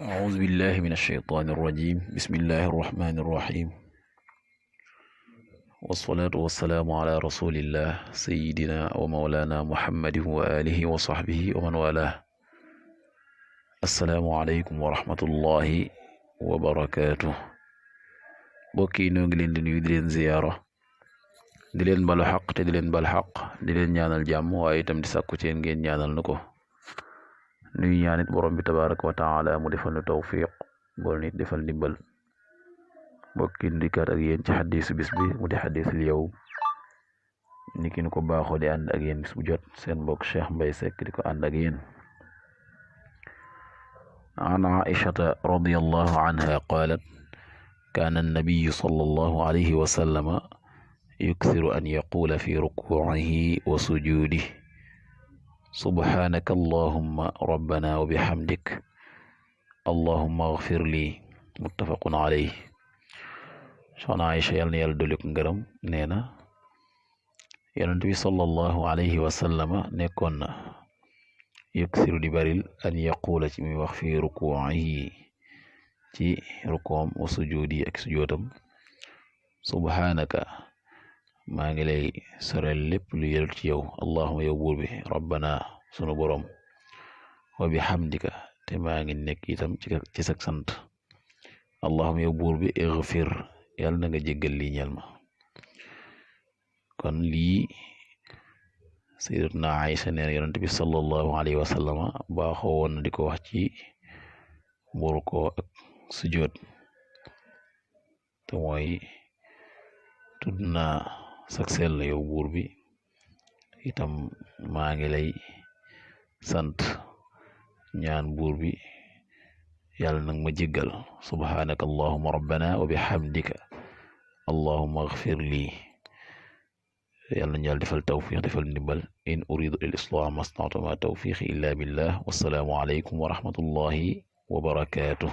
أعوذ بالله من الشيطان الرجيم بسم الله الرحمن الرحيم والصلاة والسلام على رسول الله سيدنا ومولانا محمد وآله وصحبه ومن والاه السلام عليكم ورحمة الله وبركاته bokki noo ngi leen di nuyu di leen ziyaara di leen balu xaq te di leen bal xaq di leen ñaanal jàmm waaye itam di sàkku ci ngeen ñaanal nu ko nuy ñaanit borom bi tabaraka wa taala mu defal nu tawfiq bool nit defal ndimbal bokki ndikaat ak yéen ci xadiisu bis bi mu di xadiisul yawm ni ki nu ko baaxoo di ànd ak yéen bis bu jot seen mbokk Cheikh Mbaye Seck di ko ànd ak yéen an Aishata radiyallahu anha qaalat kaana annabiyu sallallahu alayhi wa sallama yukthiru an yaqula fi rukuucihi wa sujuudihi subhaanaka allahumma rabbana wa bihamdik allahumma agfir li muttafaqun alayhi soxna Aïcha yal na yàlla dolli ko ngërëm nee na yonent bi sallallahu alayhi wa sallama nekkoon na yukthiru di baril an yaqula ci muy wax fi rukuucihi ci rukoom wa sujuudi ak sujootam subhaanaka maa ngi lay sorel lépp lu yelul ci yow allahuma yow buur bi rabbana sunu borom wa bihamdika te maa ngi nekk itam ci sak sant allahuma yow buur bi igfir yàlla na nga jéggal lii ñeel ma kon lii sayyidatuna Aïcha neen yonent bi sallallahu alayhi wa sallama baaxoo woon na di ko wax ci mburu ko ak sujoot te mooy tudd naa sak sell yow buur bi itam maa ngi lay sant ñaan buur bi yàlla nag ma jéggal subhanaka allahuma rabbana wa bihamdika allahuma agfir lii yàlla na yàlla defal tawfiq defal ndimbal in uridu il islam mastata'tu ma tawfiqi illa billah wassalaamu alaykum wa rahmatullahi wa barakatuh